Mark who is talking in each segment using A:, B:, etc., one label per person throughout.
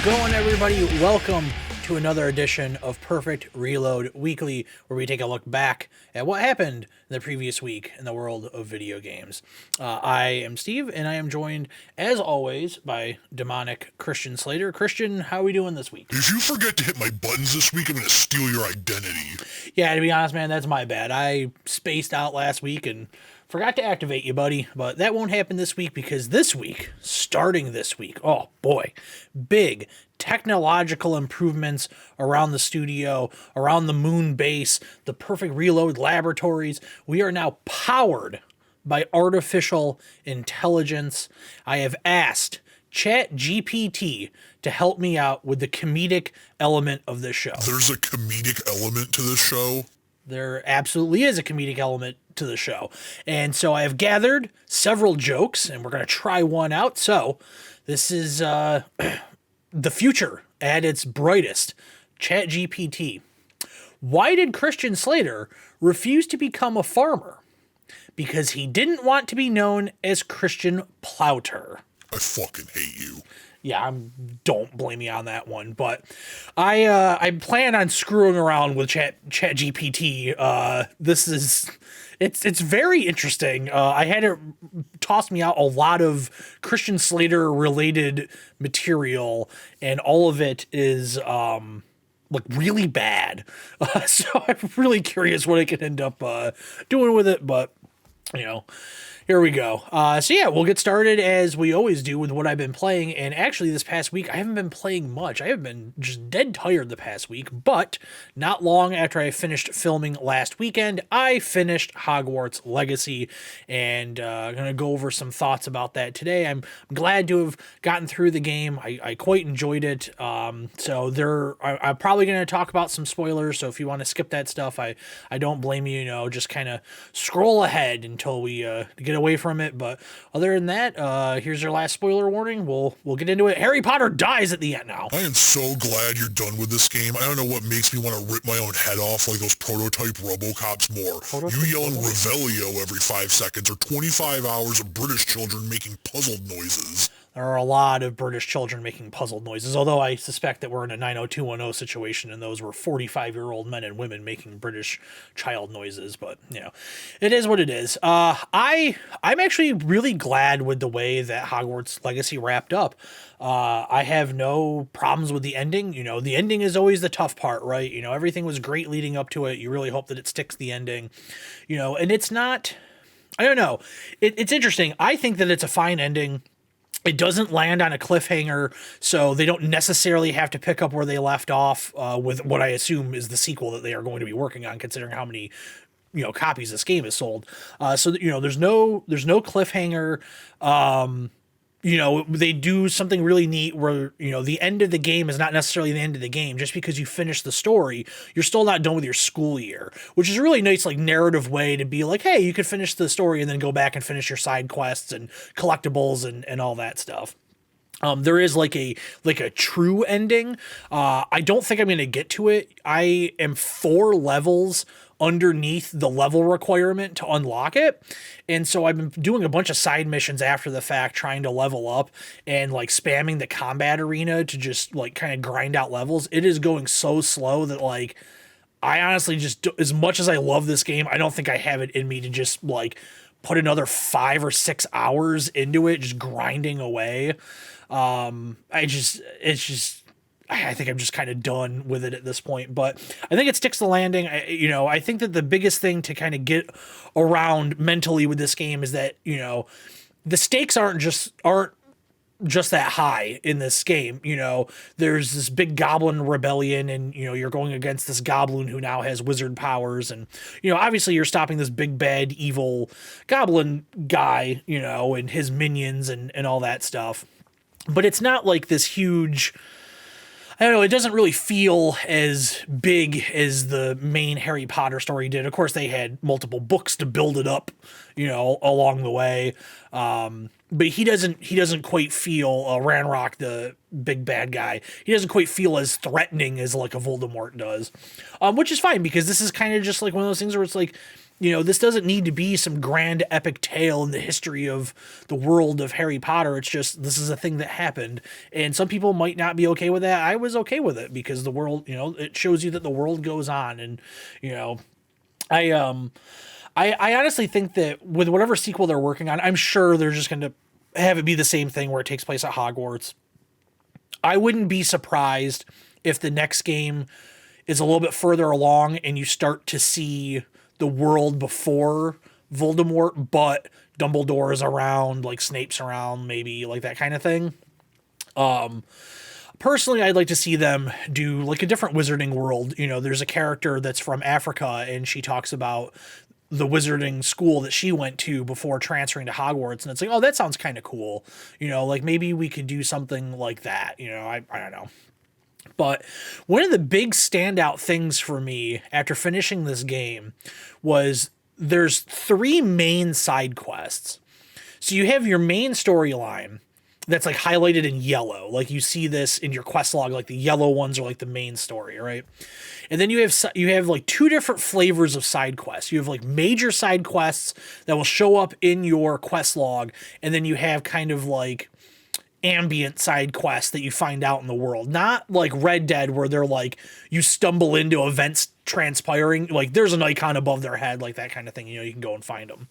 A: going, everybody? Welcome to another edition of Perfect Reload Weekly, where we take a look back at what happened in the previous week in the world of video games. I am Steve, and I am joined, as always, by demonic Christian Slater. Christian, how are we doing this week?
B: If you forget to hit my buttons this week, I'm going to steal your identity.
A: Yeah, to be honest, man, that's my bad. I spaced out last week and forgot to activate you, buddy, but that won't happen this week because this week, starting this week, oh boy, big technological improvements around the studio, around the moon base, the Perfect Reload laboratories. We are now powered by artificial intelligence. I have asked ChatGPT to help me out with the comedic element of this show.
B: There's a comedic element to this show?
A: There absolutely is a comedic element to the show. And so I have gathered several jokes, and we're going to try one out. So this is the future at its brightest. ChatGPT. Why did Christian Slater refuse to become a farmer? Because he didn't want to be known as Christian Plowter.
B: I fucking hate you.
A: Yeah, don't blame me on that one, but I plan on screwing around with ChatGPT. It's very interesting. I had it toss me out a lot of Christian Slater related material, and all of it is like really bad. So I'm really curious what I can end up doing with it, but you know. Here we go. So yeah, we'll get started as we always do with what I've been playing. And actually this past week, I haven't been playing much. I have been just dead tired the past week, but not long after I finished filming last weekend, I finished Hogwarts Legacy, and I'm going to go over some thoughts about that today. I'm glad to have gotten through the game. I quite enjoyed it. So I'm probably going to talk about some spoilers. So if you want to skip that stuff, I don't blame you, just kind of scroll ahead until we get away from it. But other than that, here's your last spoiler warning. We'll get into it. Harry Potter dies at the end now.
B: I am so glad you're done with this game. I don't know what makes me want to rip my own head off like those prototype RoboCops more. You yelling Revelio every 5 seconds, or 25 hours of British children making puzzled noises.
A: There are a lot of British children making puzzled noises, although I suspect that we're in a 90210 situation and those were 45-year-old men and women making British child noises, but, it is what it is. I'm actually really glad with the way that Hogwarts Legacy wrapped up. I have no problems with the ending. The ending is always the tough part, right? Everything was great leading up to it. You really hope that it sticks the ending, and it's not, I don't know. It's interesting. I think that it's a fine ending. It doesn't land on a cliffhanger, so they don't necessarily have to pick up where they left off with what I assume is the sequel that they are going to be working on, considering how many copies this game has sold. So there's no cliffhanger. They do something really neat where, the end of the game is not necessarily the end of the game. Just because you finish the story, you're still not done with your school year, which is a really nice, narrative way to be like, hey, you could finish the story and then go back and finish your side quests and collectibles and all that stuff. There is like a true ending. I don't think I'm going to get to it. I am 4 levels underneath the level requirement to unlock it. And so I've been doing a bunch of side missions after the fact, trying to level up and spamming the combat arena to just kind of grind out levels. It is going so slow that I honestly just, as much as I love this game, I don't think I have it in me to just put another 5 or 6 hours into it, just grinding away. I think I'm just kind of done with it at this point, but I think it sticks the landing. I think that the biggest thing to kind of get around mentally with this game is that, the stakes aren't just that high in this game. There's this big goblin rebellion and, you're going against this goblin who now has wizard powers. And, obviously you're stopping this big bad evil goblin guy, and his minions and all that stuff. But it's not like this huge, I don't know, it doesn't really feel as big as the main Harry Potter story did. Of course, they had multiple books to build it up, along the way. But he doesn't quite feel, Ranrock, the big bad guy, he doesn't quite feel as threatening as a Voldemort does. Which is fine, because this is kind of just one of those things where it's this doesn't need to be some grand epic tale in the history of the world of Harry Potter. It's just, this is a thing that happened. And some people might not be okay with that. I was okay with it because the world, it shows you that the world goes on. And, I honestly think that with whatever sequel they're working on, I'm sure they're just going to have it be the same thing where it takes place at Hogwarts. I wouldn't be surprised if the next game is a little bit further along and you start to see the world before Voldemort, but Dumbledore is around, like Snape's around, maybe like that kind of thing. Personally, I'd like to see them do like a different wizarding world. There's a character that's from Africa and she talks about the wizarding school that she went to before transferring to Hogwarts. And it's like, oh, that sounds kind of cool. Like maybe we could do something like that. I don't know. But one of the big standout things for me after finishing this game was there's 3 main side quests. So you have your main storyline that's like highlighted in yellow. Like you see this in your quest log, like the yellow ones are like the main story, right? And then you have like 2 different flavors of side quests. You have like major side quests that will show up in your quest log. And then you have kind of like ambient side quests that you find out in the world, not like Red Dead where they're like you stumble into events transpiring, like there's an icon above their head, like that kind of thing, you can go and find them.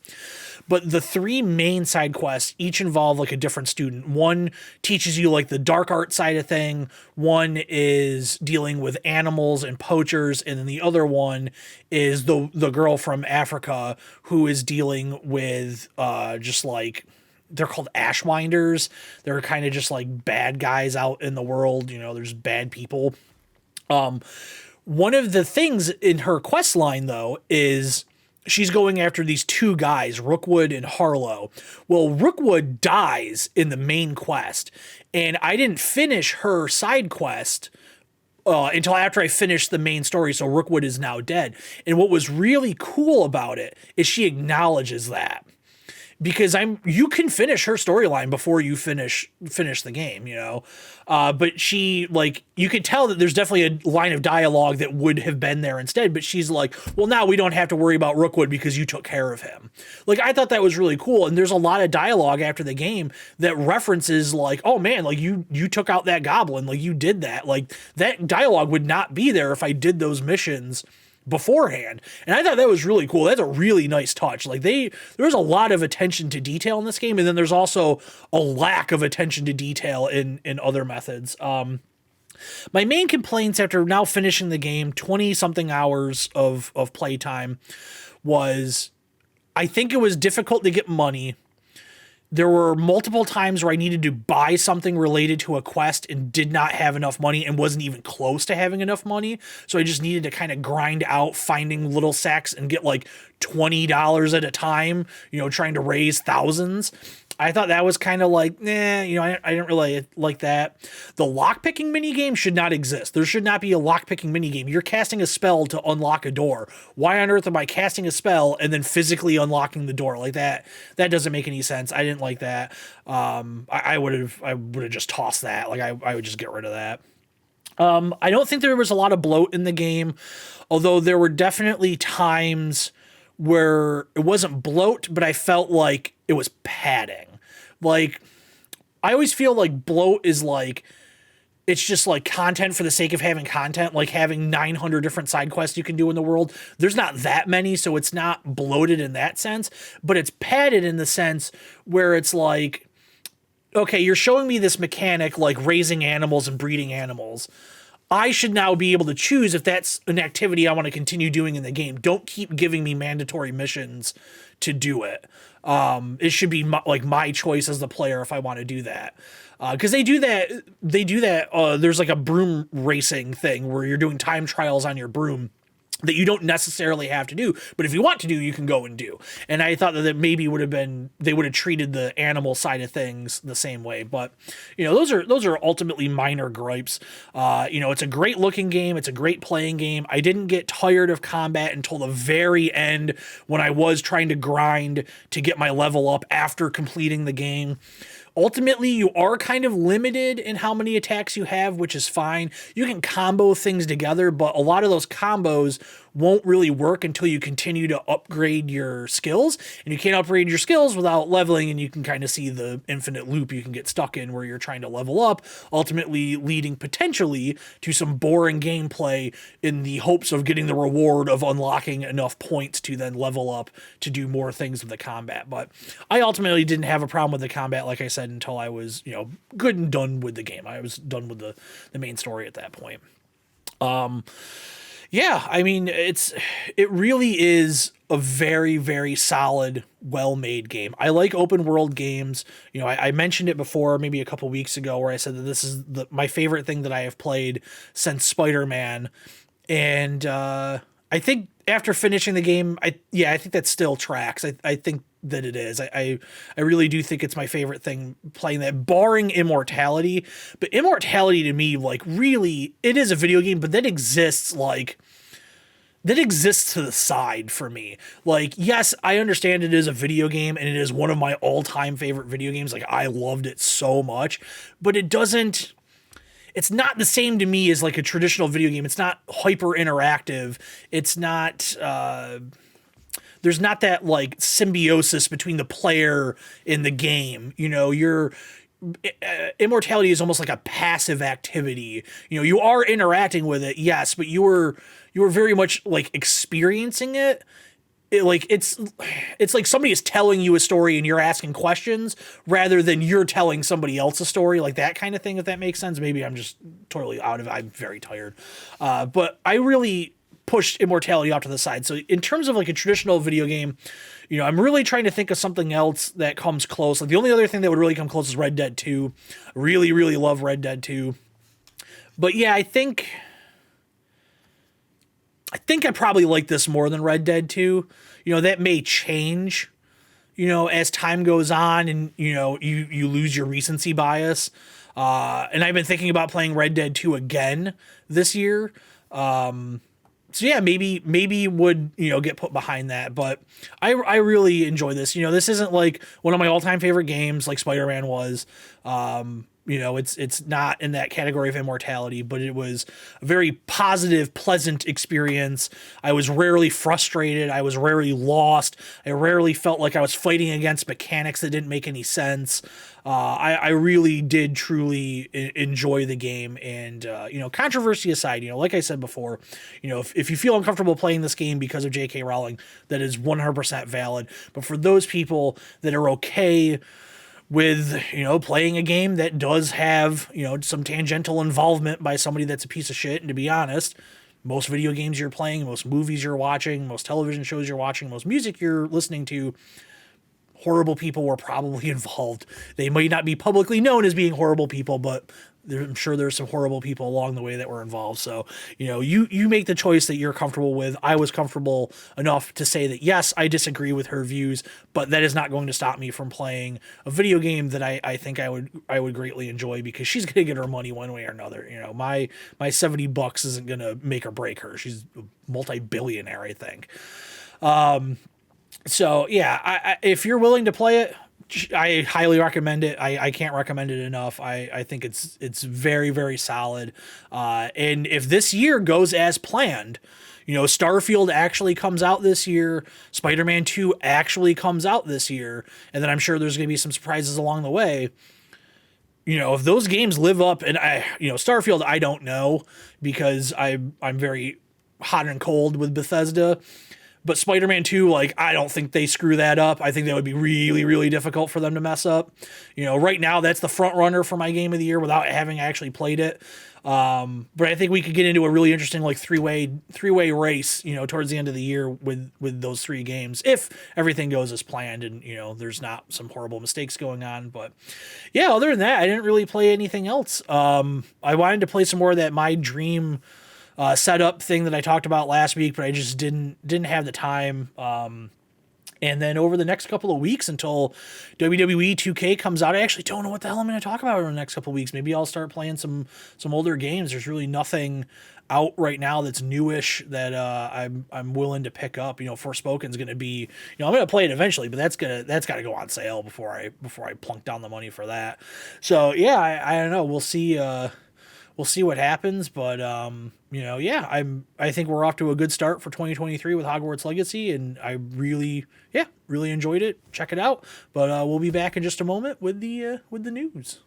A: But the 3 main side quests each involve like a different student. One teaches you like the dark art side of thing, one is dealing with animals and poachers, and then the other one is the girl from Africa who is dealing with just like, they're called Ashwinders. They're kind of just like bad guys out in the world. There's bad people. One of the things in her quest line, though, is she's going after these 2 guys, Rookwood and Harlow. Well, Rookwood dies in the main quest, and I didn't finish her side quest until after I finished the main story, so Rookwood is now dead. And what was really cool about it is she acknowledges that. Because you can finish her storyline before you finish the game, but she, like, you could tell that there's definitely a line of dialogue that would have been there instead, but she's like, well, now we don't have to worry about Rookwood because you took care of him. Like, I thought that was really cool. And there's a lot of dialogue after the game that references like, oh man, like you took out that goblin, like you did that. Like that dialogue would not be there if I did those missions beforehand. And I thought that was really cool. That's a really nice touch. Like there's a lot of attention to detail in this game. And then there's also a lack of attention to detail in other methods. My main complaints after now finishing the game, 20 something hours of playtime, was I think it was difficult to get money. There were multiple times where I needed to buy something related to a quest and did not have enough money and wasn't even close to having enough money. So I just needed to kind of grind out finding little sacks and get like $20 at a time, trying to raise thousands. I thought that was kind of like, I didn't really like that. The lockpicking minigame should not exist. There should not be a lockpicking minigame. You're casting a spell to unlock a door. Why on earth am I casting a spell and then physically unlocking the door like that? That doesn't make any sense. I didn't like that. I would have just tossed that. Like I would just get rid of that. I don't think there was a lot of bloat in the game, although there were definitely times where it wasn't bloat, but I felt like it was padding. Like, I always feel like bloat is like, it's just like content for the sake of having content, like having 900 different side quests you can do in the world. There's not that many, so it's not bloated in that sense, but it's padded in the sense where it's like, okay, you're showing me this mechanic like raising animals and breeding animals. I should now be able to choose if that's an activity I want to continue doing in the game. Don't keep giving me mandatory missions to do it. It should be my choice as the player if I want to do that. Because they do that. There's like a broom racing thing where you're doing time trials on your broom that you don't necessarily have to do, but if you want to do, you can go and do. And I thought that maybe they would have treated the animal side of things the same way. But those are ultimately minor gripes. It's a great looking game. It's a great playing game. I didn't get tired of combat until the very end when I was trying to grind to get my level up after completing the game. Ultimately, you are kind of limited in how many attacks you have, which is fine. You can combo things together, but a lot of those combos won't really work until you continue to upgrade your skills. And you can't upgrade your skills without leveling, and you can kind of see the infinite loop you can get stuck in where you're trying to level up, ultimately leading potentially to some boring gameplay in the hopes of getting the reward of unlocking enough points to then level up to do more things with the combat. But I ultimately didn't have a problem with the combat, like I said, until I was, good and done with the game. I was done with the main story at that point. Yeah, I mean, it really is a very, very solid, well-made game. I like open world games. I mentioned it before, maybe a couple weeks ago, where I said that this is my favorite thing that I have played since Spider-Man. And I think after finishing the game, I think that still tracks. I think that it is. I really do think it's my favorite thing playing that, barring Immortality. But Immortality to me, like, really, it is a video game, but that exists to the side for me. Like, yes, I understand it is a video game and it is one of my all-time favorite video games. Like, I loved it so much, but it's not the same to me as like a traditional video game. It's not hyper interactive. It's not, there's not that like symbiosis between the player and the game. Immortality is almost like a passive activity. You are interacting with it, yes, but you were very much like experiencing it. It's like somebody is telling you a story and you're asking questions rather than you're telling somebody else a story, like that kind of thing, if that makes sense. Maybe I'm just totally out of it. I'm very tired. But I really pushed Immortality off to the side. So in terms of like a traditional video game, I'm really trying to think of something else that comes close. Like the only other thing that would really come close is Red Dead 2. I really, really love Red Dead 2. But yeah, I think I probably like this more than Red Dead 2. That may change, as time goes on and, you lose your recency bias. And I've been thinking about playing Red Dead 2 again this year. So yeah, maybe would, get put behind that, but I really enjoy this. This isn't like one of my all-time favorite games like Spider-Man was. It's not in that category of Immortality, but it was a very positive, pleasant experience. I was rarely frustrated. I was rarely lost. I rarely felt like I was fighting against mechanics that didn't make any sense. I really did truly enjoy the game. And, controversy aside, like I said before, if you feel uncomfortable playing this game because of J.K. Rowling, that is 100% valid. But for those people that are okay with, playing a game that does have, some tangential involvement by somebody that's a piece of shit. And to be honest, most video games you're playing, most movies you're watching, most television shows you're watching, most music you're listening to, horrible people were probably involved. They might not be publicly known as being horrible people, but I'm sure there's some horrible people along the way that were involved. So, you make the choice that you're comfortable with. I was comfortable enough to say that, yes, I disagree with her views, but that is not going to stop me from playing a video game that I think I would greatly enjoy, because she's going to get her money one way or another. My $70 isn't going to make or break her. She's a multi-billionaire, I think. So yeah, if you're willing to play it, I highly recommend it. I can't recommend it enough. I think it's very, very solid. And if this year goes as planned, Starfield actually comes out this year, Spider-Man 2 actually comes out this year, and then I'm sure there's going to be some surprises along the way. If those games live up, and Starfield, I don't know, because I'm very hot and cold with Bethesda. But Spider-Man 2, I don't think they screw that up. I think that would be really, really difficult for them to mess up. Right now, that's the front runner for my game of the year without having actually played it. But I think we could get into a really interesting, three-way race, towards the end of the year with those three games, if everything goes as planned and, there's not some horrible mistakes going on. But yeah, other than that, I didn't really play anything else. I wanted to play some more of that My Dream setup thing that I talked about last week, but I just didn't have the time. And then over the next couple of weeks until WWE 2K comes out, I actually don't know what the hell I'm going to talk about over the next couple of weeks. Maybe I'll start playing some older games. There's really nothing out right now that's newish that I'm willing to pick up. Forspoken's going to be, I'm going to play it eventually, but that's got to go on sale before I plunk down the money for that. So yeah, I don't know. We'll see. We'll see what happens, but I think we're off to a good start for 2023 with Hogwarts Legacy, and I really enjoyed it. Check it out. But we'll be back in just a moment with the news.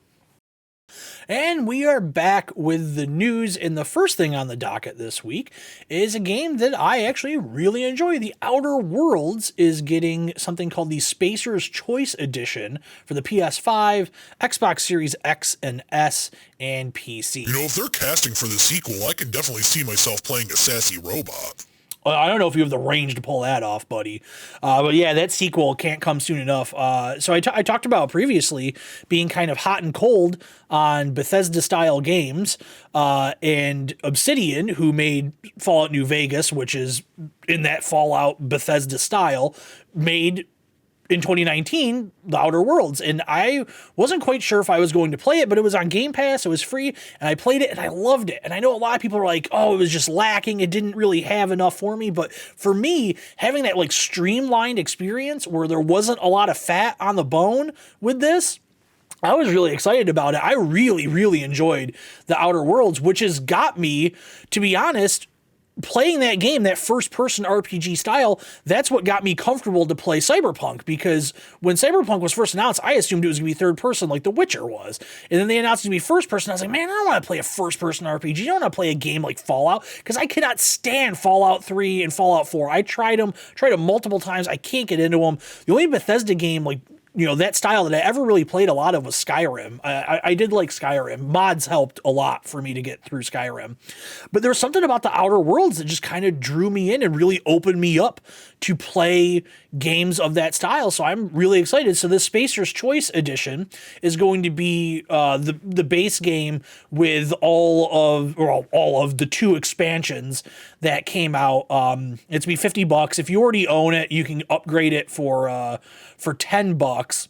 A: And we are back with the news, and the first thing on the docket this week is a game that I actually really enjoy. The Outer Worlds is getting something called the Spacer's Choice Edition for the PS5, Xbox Series X and S, and PC.
B: If they're casting for the sequel, I can definitely see myself playing a sassy robot.
A: I don't know if you have the range to pull that off, buddy. But yeah, that sequel can't come soon enough. So I talked about previously being kind of hot and cold on Bethesda-style games, and Obsidian, who made Fallout New Vegas, which is in that Fallout Bethesda style, made in 2019, The Outer Worlds, and I wasn't quite sure if I was going to play it, but it was on Game Pass, it was free, and I played it, and I loved it. And I know a lot of people are like, oh, it was just lacking, it didn't really have enough for me, but for me, having that like streamlined experience where there wasn't a lot of fat on the bone with this, I was really excited about it. I really, really enjoyed The Outer Worlds, which has got me, to be honest, playing that game, that first-person RPG style, that's what got me comfortable to play Cyberpunk, because when Cyberpunk was first announced, I assumed it was going to be third-person like The Witcher was. And then they announced it to be first-person. I was like, man, I don't want to play a first-person RPG. I don't want to play a game like Fallout, because I cannot stand Fallout 3 and Fallout 4. I tried them multiple times. I can't get into them. The only Bethesda game, like, that style that I ever really played a lot of was Skyrim. I did like Skyrim. Mods helped a lot for me to get through Skyrim. But there's something about the Outer Worlds that just kind of drew me in and really opened me up to play games of that style. So I'm really excited. So this Spacer's Choice Edition is going to be the base game with all of the 2 expansions that came out. It's be $50. If you already own it, you can upgrade it for $10.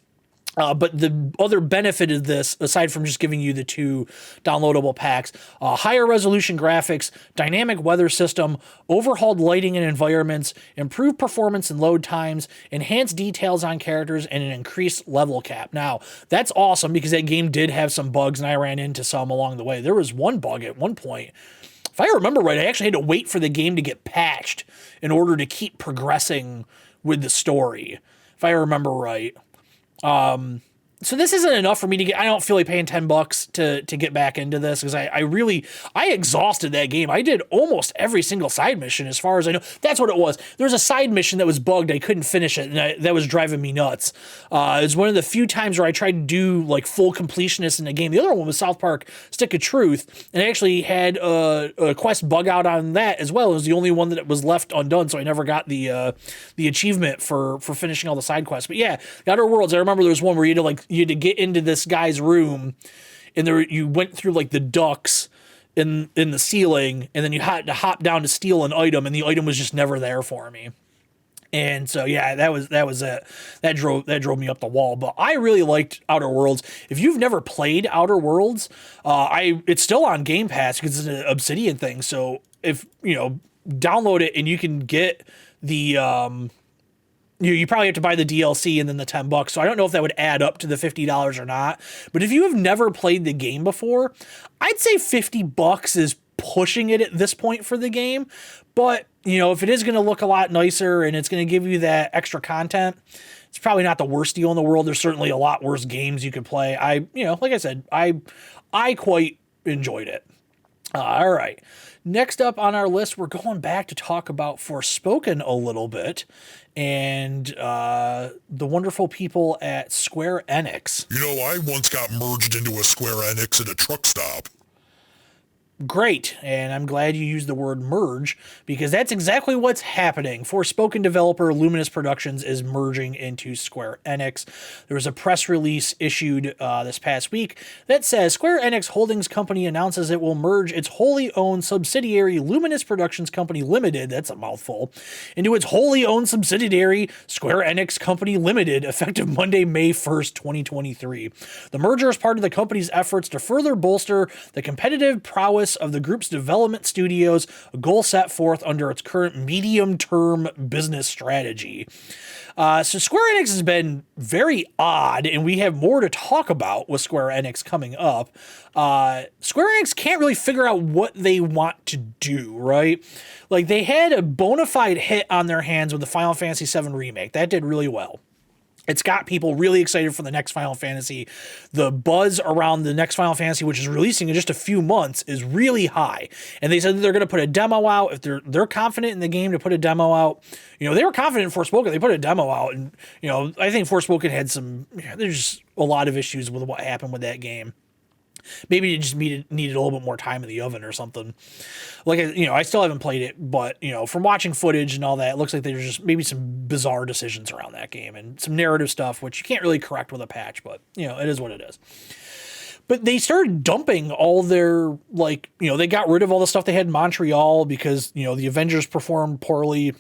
A: But the other benefit of this, aside from just giving you the 2 downloadable packs, higher resolution graphics, dynamic weather system, overhauled lighting and environments, improved performance and load times, enhanced details on characters, and an increased level cap. Now, that's awesome because that game did have some bugs, and I ran into some along the way. There was one bug at one point. If I remember right, I actually had to wait for the game to get patched in order to keep progressing with the story, if I remember right. So this isn't enough for me to get, I don't feel like paying $10 to get back into this, because I exhausted that game. I did almost every single side mission as far as I know. That's what it was. There was a side mission that was bugged. I couldn't finish it, and that was driving me nuts. It was one of the few times where I tried to do like full completionist in the game. The other one was South Park Stick of Truth, and I actually had a quest bug out on that as well. It was the only one that was left undone, so I never got the achievement for finishing all the side quests. But yeah, the Outer Worlds, I remember there was one where you had to get into this guy's room, and you went through like the ducts in the ceiling, and then you had to hop down to steal an item, and the item was just never there for me. And so yeah, that was it. That drove me up the wall. But I really liked Outer Worlds. If you've never played Outer Worlds, it's still on Game Pass because it's an Obsidian thing. So if download it, and you can get the you probably have to buy the DLC and then the $10. So I don't know if that would add up to the $50 or not. But if you have never played the game before, I'd say $50 is pushing it at this point for the game. But, if it is going to look a lot nicer and it's going to give you that extra content, it's probably not the worst deal in the world. There's certainly a lot worse games you could play. Like I said, I quite enjoyed it. All right. Next up on our list, we're going back to talk about Forspoken a little bit, and the wonderful people at Square Enix.
B: I once got merged into a Square Enix at a truck stop.
A: Great, and I'm glad you used the word merge because that's exactly what's happening. Forspoken developer Luminous Productions is merging into Square Enix. There was a press release issued this past week that says Square Enix Holdings Company announces it will merge its wholly owned subsidiary Luminous Productions Company Limited, that's a mouthful, into its wholly owned subsidiary Square Enix Company Limited effective Monday, May 1st, 2023. The merger is part of the company's efforts to further bolster the competitive prowess of the group's development studios, a goal set forth under its current medium-term business strategy. So Square Enix has been very odd, and we have more to talk about with Square Enix coming up. Square Enix can't really figure out what they want to do, right? Like, they had a bona fide hit on their hands with the Final Fantasy VII Remake. That did really well. It's got people really excited for the next Final Fantasy. The buzz around the next Final Fantasy, which is releasing in just a few months, is really high. And they said that they're going to put a demo out. If they're confident in the game to put a demo out, they were confident in Forspoken. They put a demo out, and I think Forspoken had there's just a lot of issues with what happened with that game. Maybe it just needed a little bit more time in the oven or something. Like, I still haven't played it, but, from watching footage and all that, it looks like there's just maybe some bizarre decisions around that game and some narrative stuff, which you can't really correct with a patch, but, it is what it is. But they started dumping all their, they got rid of all the stuff they had in Montreal because, the Avengers performed poorly.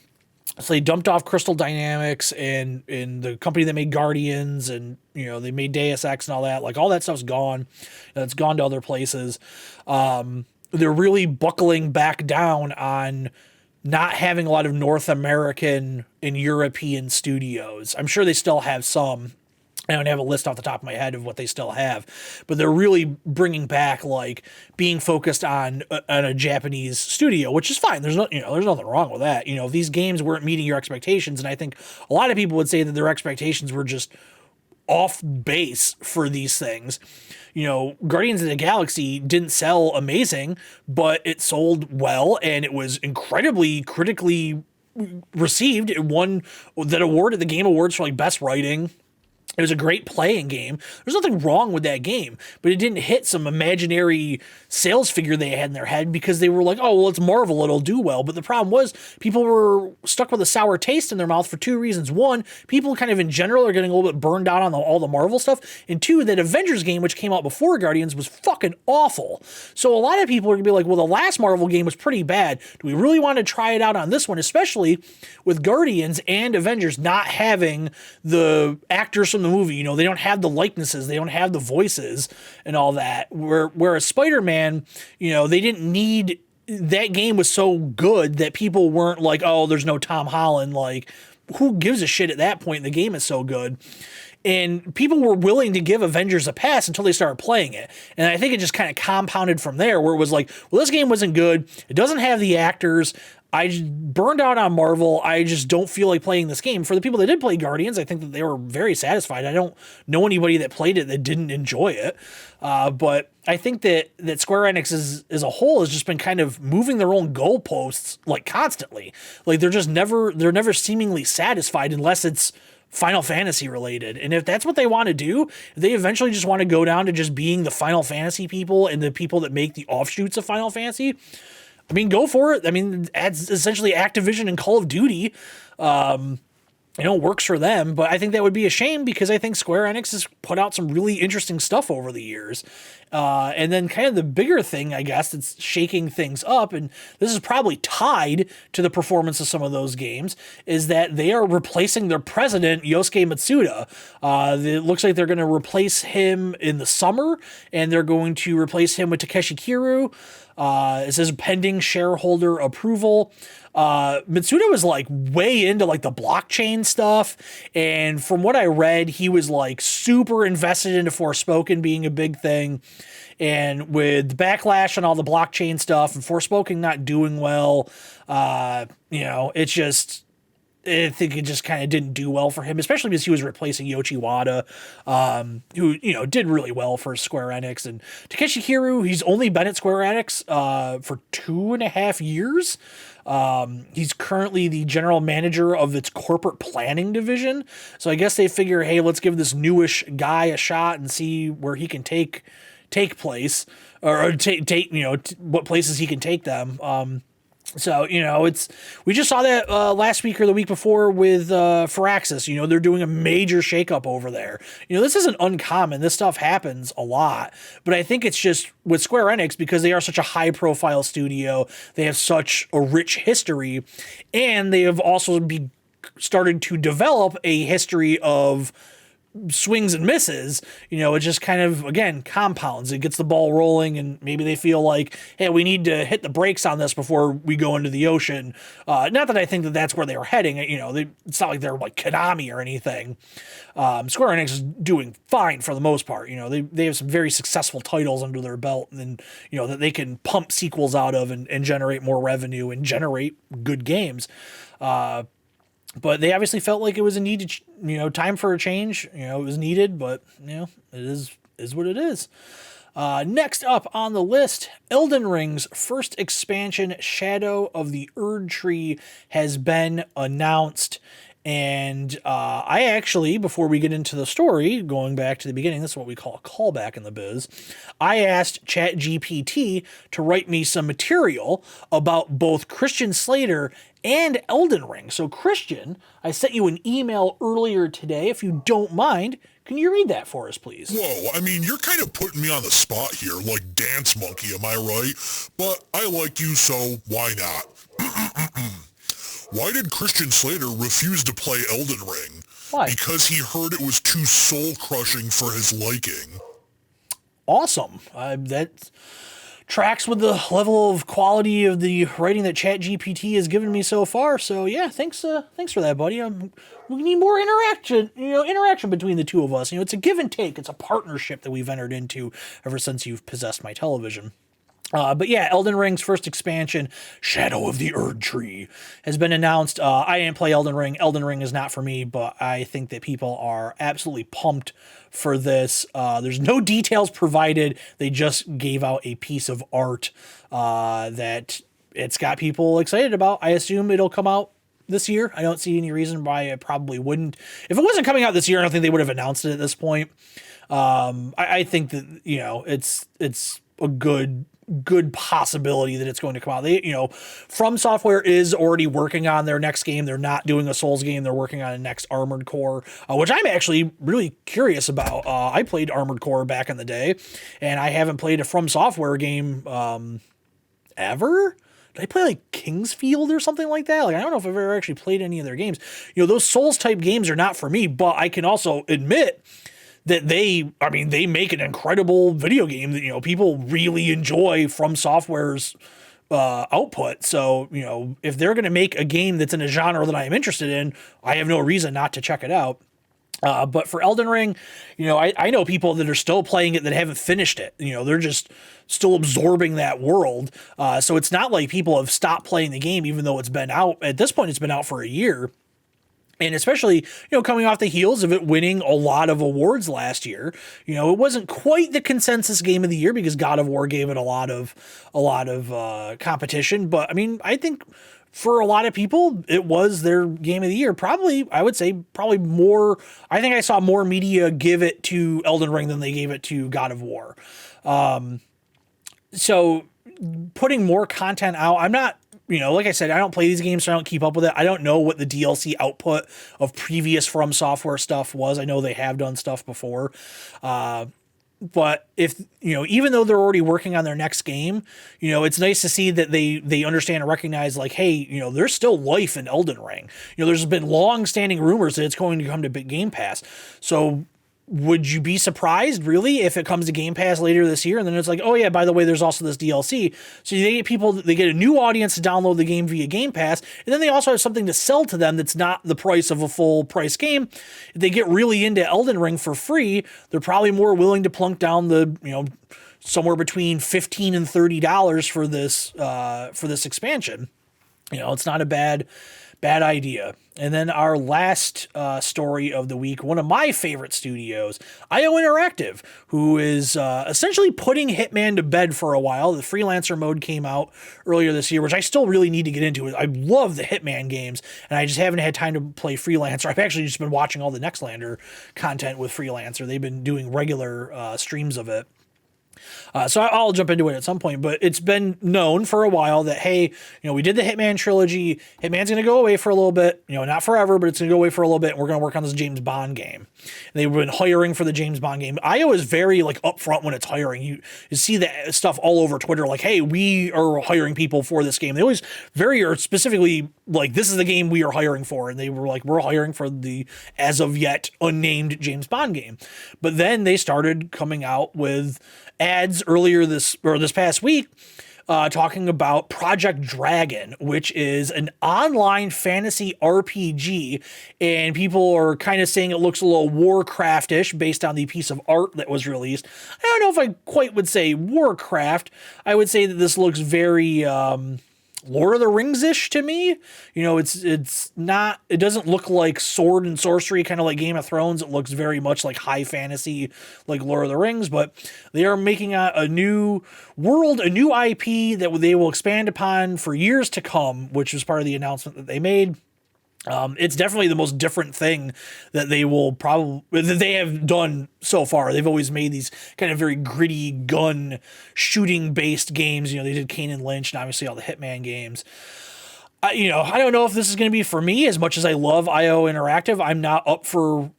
A: So they dumped off Crystal Dynamics and the company that made Guardians, and they made Deus Ex and all that. Like, all that stuff's gone. It's gone to other places. They're really buckling back down on not having a lot of North American and European studios. I'm sure they still have some. I don't have a list off the top of my head of what they still have, but they're really bringing back being focused on a Japanese studio, which is fine. There's there's nothing wrong with that. If these games weren't meeting your expectations, and I think a lot of people would say that their expectations were just off base for these things. Guardians of the Galaxy didn't sell amazing, but it sold well, and it was incredibly critically received. It won that award at the Game Awards for best writing. It was a great playing game. There's nothing wrong with that game, but it didn't hit some imaginary sales figure they had in their head because they were like, oh, well, it's Marvel, it'll do well. But the problem was people were stuck with a sour taste in their mouth for two reasons. One, people kind of in general are getting a little bit burned out on all the Marvel stuff. And two, that Avengers game, which came out before Guardians, was fucking awful. So a lot of people are going to be like, well, the last Marvel game was pretty bad. Do we really want to try it out on this one, especially with Guardians and Avengers not having the actors from the movie? They don't have the likenesses, they don't have the voices and all that. Whereas Spider-Man, they didn't need, that game was so good that people weren't like, oh, there's no Tom Holland. Like, who gives a shit at that point? The game is so good. And people were willing to give Avengers a pass until they started playing it. And I think it just kind of compounded from there, where it was like, well, this game wasn't good. It doesn't have the actors. I just burned out on Marvel. I just don't feel like playing this game. For the people that did play Guardians, I think that they were very satisfied. I don't know anybody that played it that didn't enjoy it. But I think that Square Enix as a whole has just been kind of moving their own goalposts constantly. They're never seemingly satisfied unless it's Final Fantasy related. And if that's what they want to do, if they eventually just want to go down to just being the Final Fantasy people and the people that make the offshoots of Final Fantasy, go for it. It's essentially Activision and Call of Duty. It works for them, but I think that would be a shame because I think Square Enix has put out some really interesting stuff over the years. And then kind of the bigger thing, I guess, that's shaking things up, and this is probably tied to the performance of some of those games, is that they are replacing their president, Yosuke Matsuda. It looks like they're going to replace him in the summer, and they're going to replace him with Takeshi Kiru. It says pending shareholder approval. Mitsuda was way into the blockchain stuff, and from what I read, he was super invested into Forspoken being a big thing. And with backlash on all the blockchain stuff and Forspoken not doing well, it's just, I think it just kind of didn't do well for him, especially because he was replacing Yoichi Wada, who, did really well for Square Enix. And Takeshi Kiru, he's only been at Square Enix for 2.5 years. He's currently the general manager of its corporate planning division. So I guess they figure, hey, let's give this newish guy a shot and see where he can take take place or take what places he can take them. So, we just saw that last week or the week before with Firaxis. They're doing a major shakeup over there. This isn't uncommon. This stuff happens a lot. But I think it's just with Square Enix, because they are such a high-profile studio, they have such a rich history, and they have also started to develop a history of swings and misses. It just kind of, again, compounds. It gets the ball rolling, and maybe they feel like, hey, we need to hit the brakes on this before we go into the ocean. Not that I think that that's where they were heading. It's not like they're like Konami or anything. Square Enix is doing fine for the most part. They have some very successful titles under their belt, and that they can pump sequels out of and generate more revenue and generate good games. But they obviously felt like it was a needed, time for a change. It was needed, but, it is what it is. Next up on the list, Elden Ring's first expansion, Shadow of the Erdtree, has been announced. And I actually, before we get into the story, going back to the beginning, this is what we call a callback in the biz, I asked ChatGPT to write me some material about both Christian Slater and Elden Ring. So Christian, I sent you an email earlier today. If you don't mind, can you read that for us, please?
B: Whoa, you're kind of putting me on the spot here, like Dance Monkey, am I right? But I like you, so why not? Why did Christian Slater refuse to play Elden Ring?
A: Why?
B: Because he heard it was too soul-crushing for his liking.
A: Awesome. That tracks with the level of quality of the writing that ChatGPT has given me so far. So yeah, thanks for that, buddy. We need more interaction between the two of us. It's a give and take. It's a partnership that we've entered into ever since you've possessed my television. But yeah, Elden Ring's first expansion, Shadow of the Erdtree, has been announced. I didn't play Elden Ring. Elden Ring is not for me, but I think that people are absolutely pumped for this. There's no details provided. They just gave out a piece of art that it's got people excited about. I assume it'll come out this year. I don't see any reason why it probably wouldn't. If it wasn't coming out this year, I don't think they would have announced it at this point. I think that, it's a good possibility that it's going to come out. They, From Software is already working on their next game. They're not doing a Souls game. They're working on a next Armored Core, which I'm actually really curious about. I played Armored Core back in the day, and I haven't played a From Software game ever. Did I play like Kingsfield or something like that? I don't know if I've ever actually played any of their games. Those Souls type games are not for me, but I can also admit that they make an incredible video game that, people really enjoy From Software's output. So, if they're going to make a game that's in a genre that I am interested in, I have no reason not to check it out. But for Elden Ring, I know people that are still playing it that haven't finished it. They're just still absorbing that world. So it's not like people have stopped playing the game, even though it's been out. At this point, it's been out for a year. And especially, coming off the heels of it winning a lot of awards last year, it wasn't quite the consensus game of the year because God of War gave it a lot of competition. But I think for a lot of people, it was their game of the year. I would say more. I think I saw more media give it to Elden Ring than they gave it to God of War. So putting more content out, I'm not. Like I said, I don't play these games, so I don't keep up with it. I don't know what the DLC output of previous From Software stuff was. I know they have done stuff before. But if, even though they're already working on their next game, it's nice to see that they understand and recognize like, hey, there's still life in Elden Ring. There's been long-standing rumors that it's going to come to Game Pass. So would you be surprised, really, if it comes to Game Pass later this year? And then it's like, oh, yeah, by the way, there's also this DLC. So they get a new audience to download the game via Game Pass. And then they also have something to sell to them that's not the price of a full price game. If they get really into Elden Ring for free, they're probably more willing to plunk down the, somewhere between $15 and $30 for this expansion. It's not a bad idea. And then our last story of the week, one of my favorite studios, IO Interactive, who is essentially putting Hitman to bed for a while. The freelancer mode came out earlier this year, which I still really need to get into. I love the Hitman games, and I just haven't had time to play freelancer. I've actually just been watching all the Nextlander content with freelancer. They've been doing regular streams of it. So I'll jump into it at some point, but it's been known for a while that, hey, we did the Hitman trilogy. Hitman's going to go away for a little bit, not forever, but it's going to go away for a little bit. And we're going to work on this James Bond game. And they've been hiring for the James Bond game. IO is very upfront when it's hiring. You see that stuff all over Twitter, hey, we are hiring people for this game. They always are specifically this is the game we are hiring for. And they were we're hiring for the as of yet unnamed James Bond game. But then they started coming out with ads earlier this past week talking about Project Dragon, which is an online fantasy RPG, and people are kind of saying it looks a little Warcraft-ish based on the piece of art that was released. I don't know if I quite would say Warcraft. I would say that this looks very Lord of the Rings-ish to me. It's not, it doesn't look like sword and sorcery, kind of like Game of Thrones. It looks very much like high fantasy, like Lord of the Rings, but they are making a new world, a new IP that they will expand upon for years to come, which was part of the announcement that they made. It's definitely the most different thing that they have done so far. They've always made these kind of very gritty gun shooting based games. They did Kane and Lynch and obviously all the Hitman games. I don't know if this is going to be for me as much as I love IO Interactive. I'm not up for,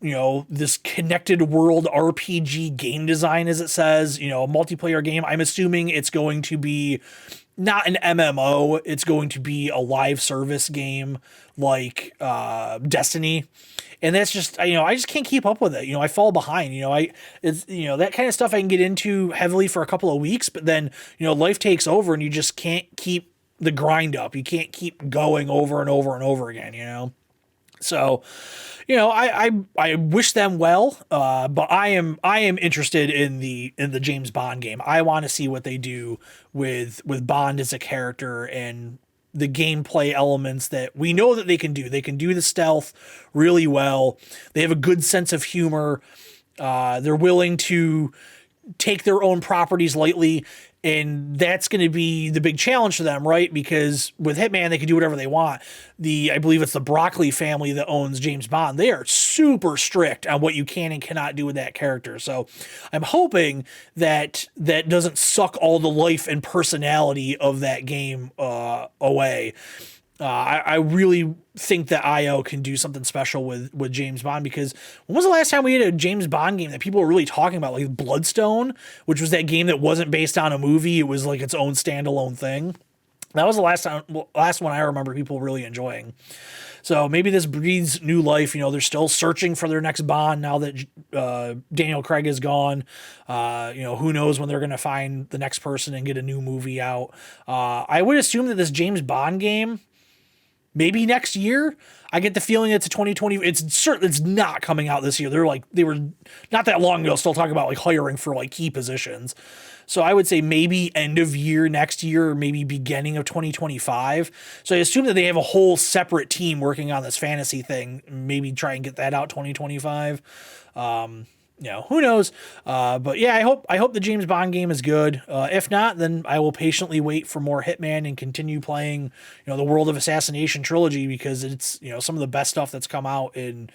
A: this connected world RPG game design, as it says, a multiplayer game. I'm assuming it's going to be not an MMO. It's going to be a live service game like Destiny. And that's just, I just can't keep up with it. I fall behind, it's, that kind of stuff I can get into heavily for a couple of weeks, but then, life takes over and you just can't keep the grind up. You can't keep going over and over and over again, So, I wish them well, but I am interested in the James Bond game. I want to see what they do with Bond as a character and the gameplay elements that we know that they can do. They can do the stealth really well. They have a good sense of humor. They're willing to take their own properties lightly. And that's going to be the big challenge for them, right? Because with Hitman, they can do whatever they want. I believe it's the Broccoli family that owns James Bond. They are super strict on what you can and cannot do with that character. So I'm hoping that doesn't suck all the life and personality of that game away. I really think that IO can do something special with James Bond, because when was the last time we had a James Bond game that people were really talking about, like Bloodstone, which was that game that wasn't based on a movie. It was like its own standalone thing. That was the last one I remember people really enjoying. So maybe this breathes new life. They're still searching for their next Bond now that Daniel Craig is gone. Who knows when they're going to find the next person and get a new movie out. I would assume that this James Bond game, maybe next year. I get the feeling it's a 2020. It's not coming out this year. They were not that long ago still talking about hiring for key positions. So I would say maybe end of year next year, or maybe beginning of 2025. So I assume that they have a whole separate team working on this fantasy thing. Maybe try and get that out 2025. Who knows? But yeah, I hope the James Bond game is good. If not, then I will patiently wait for more Hitman and continue playing, the World of Assassination trilogy, because it's, some of the best stuff that's come out in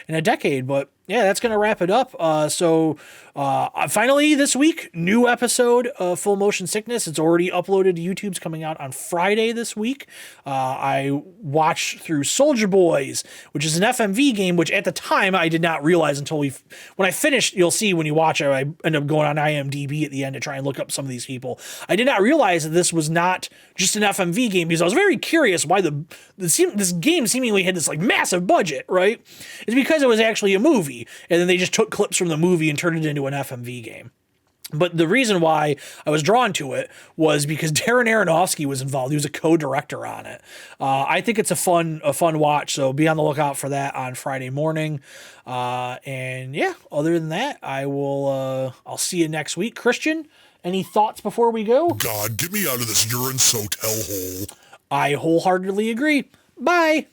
A: a decade. But yeah, that's going to wrap it up. So finally this week, new episode of Full Motion Sickness. It's already uploaded to YouTube's coming out on Friday this week. I watched through Soldier Boys, which is an FMV game, which at the time I did not realize until when I finished, you'll see when you watch it, I end up going on IMDb at the end to try and look up some of these people. I did not realize that this was not just an FMV game, because I was very curious why this game seemingly had this massive budget, right? It's because it was actually a movie. And then they just took clips from the movie and turned it into an FMV game. But the reason why I was drawn to it was because Darren Aronofsky was involved. He was a co-director on it. I think it's a fun watch, so be on the lookout for that on Friday morning. And yeah, other than that, I'll see you next week. Christian, any thoughts before we go?
B: God, get me out of this urine-soaked hellhole.
A: I wholeheartedly agree. Bye.